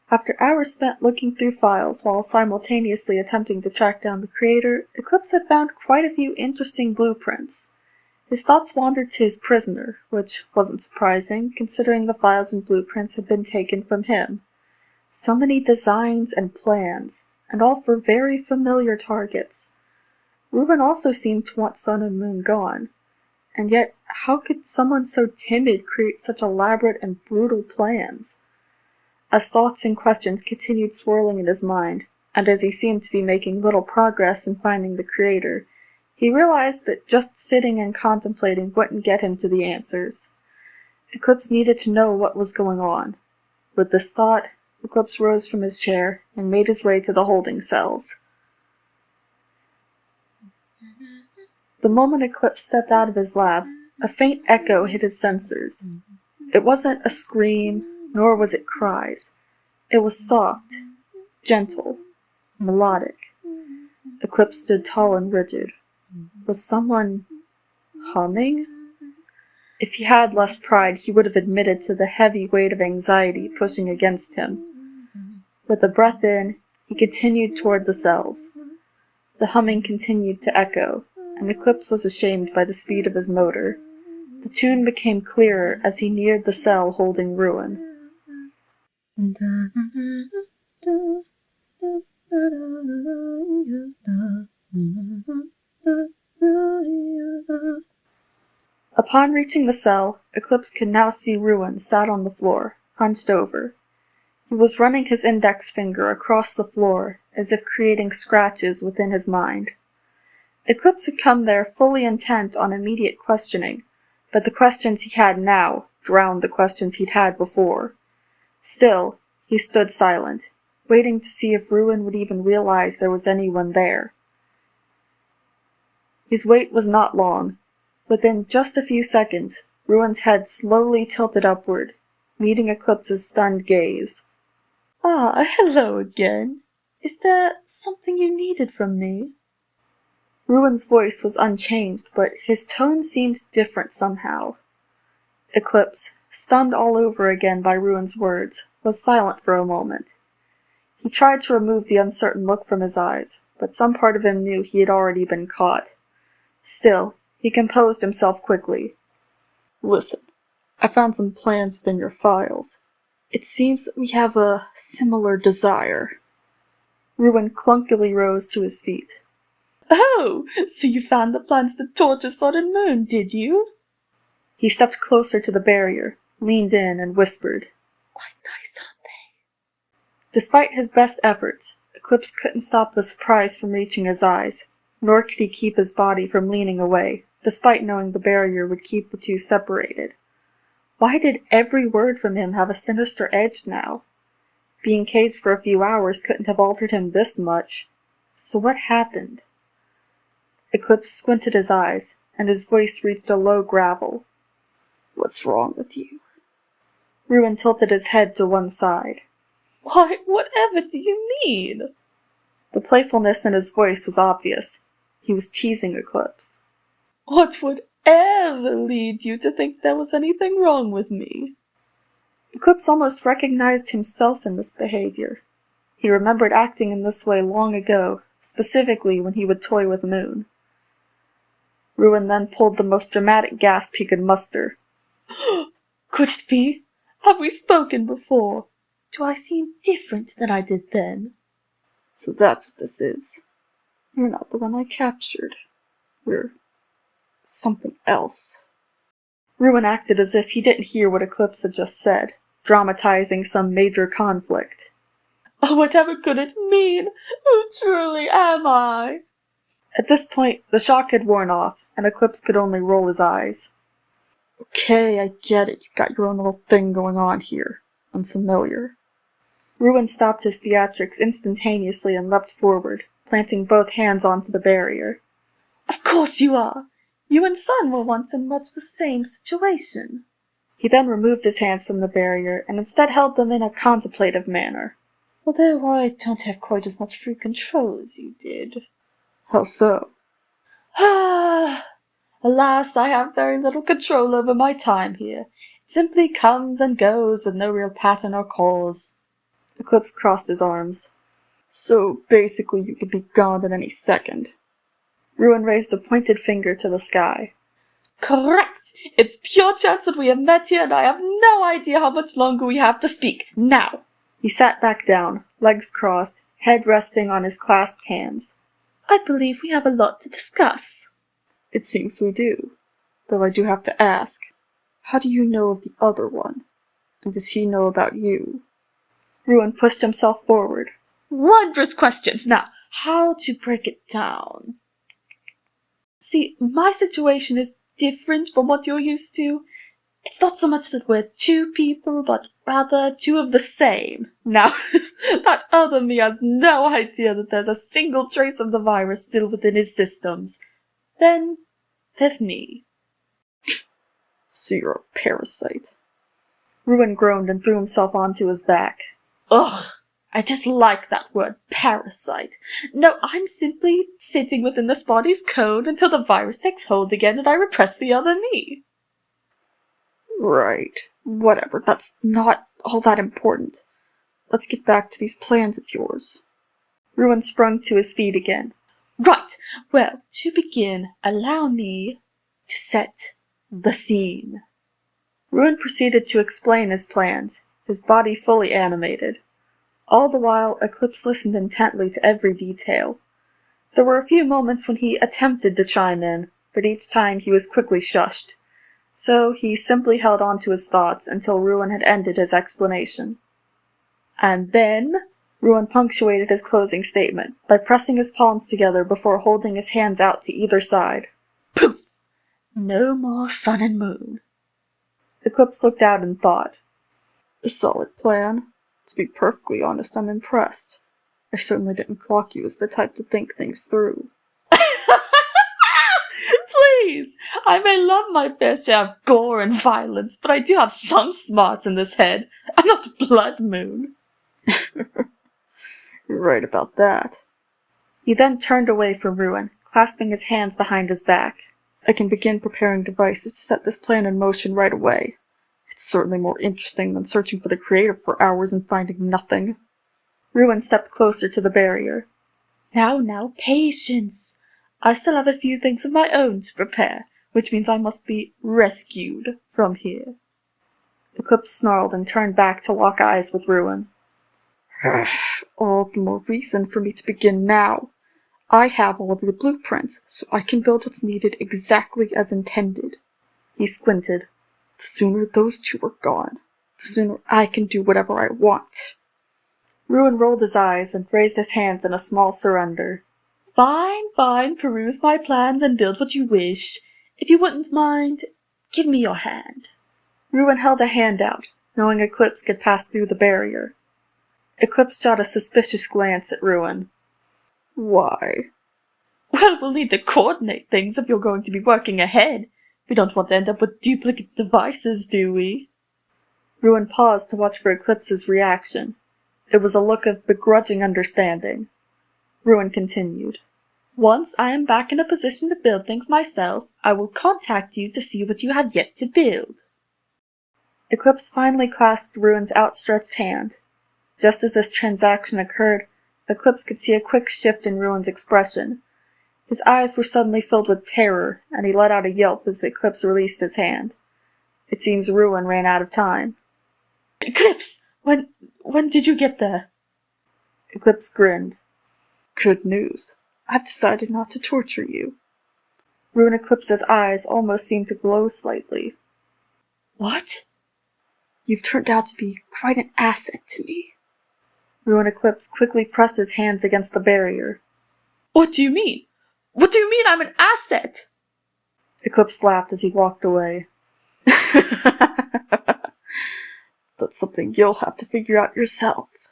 After hours spent looking through files while simultaneously attempting to track down the creator, Eclipse had found quite a few interesting blueprints. His thoughts wandered to his prisoner, which wasn't surprising, considering the files and blueprints had been taken from him. So many designs and plans, and all for very familiar targets. Ruben also seemed to want Sun and Moon gone. And yet, how could someone so timid create such elaborate and brutal plans? As thoughts and questions continued swirling in his mind, and as he seemed to be making little progress in finding the creator, he realized that just sitting and contemplating wouldn't get him to the answers. Eclipse needed to know what was going on. With this thought, Eclipse rose from his chair and made his way to the holding cells. The moment Eclipse stepped out of his lab, a faint echo hit his sensors. It wasn't a scream, nor was it cries. It was soft, gentle, melodic. Eclipse stood tall and rigid. Was someone humming? If he had less pride, he would have admitted to the heavy weight of anxiety pushing against him. With a breath in, he continued toward the cells. The humming continued to echo, and Eclipse was ashamed by the speed of his motor. The tune became clearer as he neared the cell holding Ruin. Upon reaching the cell, Eclipse could now see Ruin sat on the floor, hunched over. He was running his index finger across the floor, as if creating scratches within his mind. Eclipse had come there fully intent on immediate questioning, but the questions he had now drowned the questions he'd had before. Still, he stood silent, waiting to see if Ruin would even realize there was anyone there. His wait was not long. Within just a few seconds, Ruin's head slowly tilted upward, meeting Eclipse's stunned gaze. "Ah, hello again. Is there something you needed from me?" Ruin's voice was unchanged, but his tone seemed different somehow. Eclipse, stunned all over again by Ruin's words, was silent for a moment. He tried to remove the uncertain look from his eyes, but some part of him knew he had already been caught. Still, he composed himself quickly. "Listen, I found some plans within your files. It seems that we have a similar desire." Ruin clunkily rose to his feet. "Oh, so you found the plans to torture Sun and Moon, did you?" He stepped closer to the barrier, leaned in, and whispered, "Quite nice, aren't they?" Despite his best efforts, Eclipse couldn't stop the surprise from reaching his eyes, nor could he keep his body from leaning away, despite knowing the barrier would keep the two separated. Why did every word from him have a sinister edge now? Being caged for a few hours couldn't have altered him this much. So what happened? Eclipse squinted his eyes, and his voice reached a low gravel. "What's wrong with you?" Ruin tilted his head to one side. "Why, whatever do you mean?" The playfulness in his voice was obvious. He was teasing Eclipse. "What would ever lead you to think there was anything wrong with me?" Eclipse almost recognized himself in this behavior. He remembered acting in this way long ago, specifically when he would toy with Moon. Ruin then pulled the most dramatic gasp he could muster. "Could it be? Have we spoken before? Do I seem different than I did then?" "So that's what this is. You're not the one I captured. We're something else." Ruin acted as if he didn't hear what Eclipse had just said, dramatizing some major conflict. "Oh, whatever could it mean? Who truly am I?" At this point, the shock had worn off, and Eclipse could only roll his eyes. "Okay, I get it. You've got your own little thing going on here. I'm familiar." Ruin stopped his theatrics instantaneously and leapt forward, planting both hands onto the barrier. "Of course you are! You and Sun were once in much the same situation." He then removed his hands from the barrier and instead held them in a contemplative manner. "Although I don't have quite as much free control as you did." "How so?" Alas, I have very little control over my time here. It simply comes and goes with no real pattern or cause." Eclipse crossed his arms. So basically you could be gone at any second. Ruin raised a pointed finger to the sky. Correct! It's pure chance that we have met here, and I have no idea how much longer we have to speak. Now! He sat back down, legs crossed, head resting on his clasped hands. I believe we have a lot to discuss. It seems we do. Though I do have to ask, how do you know of the other one? And does he know about you? Ruin pushed himself forward. Wondrous questions! Now, how to break it down? See, my situation is different from what you're used to. It's not so much that we're two people, but rather two of the same. Now, that other me has no idea that there's a single trace of the virus still within his systems. Then, there's me. So you're a parasite. Ruin groaned and threw himself onto his back. Ugh! I dislike that word, parasite. No, I'm simply sitting within this body's code until the virus takes hold again and I repress the other me. Right. Whatever, that's not all that important. Let's get back to these plans of yours. Ruin sprung to his feet again. Right. Well, to begin, allow me to set the scene. Ruin proceeded to explain his plans, his body fully animated. All the while, Eclipse listened intently to every detail. There were a few moments when he attempted to chime in, but each time he was quickly shushed. So he simply held on to his thoughts until Ruin had ended his explanation. And then, Ruin punctuated his closing statement by pressing his palms together before holding his hands out to either side. Poof! No more sun and moon. Eclipse looked out and thought. A solid plan. To be perfectly honest, I'm impressed. I certainly didn't clock you as the type to think things through. Please! I may love my fair share of gore and violence, but I do have some smarts in this head. I'm not a blood moon. You're right about that. He then turned away from Ruin, clasping his hands behind his back. I can begin preparing devices to set this plan in motion right away. It's certainly more interesting than searching for the creator for hours and finding nothing. Ruin stepped closer to the barrier. Now, patience. I still have a few things of my own to prepare, which means I must be rescued from here. Eclipse snarled and turned back to lock eyes with Ruin. All the more reason for me to begin now. I have all of your blueprints, so I can build what's needed exactly as intended. He squinted. The sooner those two are gone, the sooner I can do whatever I want. Ruin rolled his eyes and raised his hands in a small surrender. Fine, peruse my plans and build what you wish. If you wouldn't mind, give me your hand. Ruin held a hand out, knowing Eclipse could pass through the barrier. Eclipse shot a suspicious glance at Ruin. Why? Well, we'll need to coordinate things if you're going to be working ahead. We don't want to end up with duplicate devices, do we? Ruin paused to watch for Eclipse's reaction. It was a look of begrudging understanding. Ruin continued. Once I am back in a position to build things myself, I will contact you to see what you have yet to build. Eclipse finally clasped Ruin's outstretched hand. Just as this transaction occurred, Eclipse could see a quick shift in Ruin's expression. His eyes were suddenly filled with terror, and he let out a yelp as Eclipse released his hand. It seems Ruin ran out of time. Eclipse! When did you get there? Eclipse grinned. Good news. I've decided not to torture you. Ruin Eclipse's eyes almost seemed to glow slightly. What? You've turned out to be quite an asset to me. Ruin Eclipse quickly pressed his hands against the barrier. What do you mean? What do you mean I'm an asset? Eclipse laughed as he walked away. That's something you'll have to figure out yourself.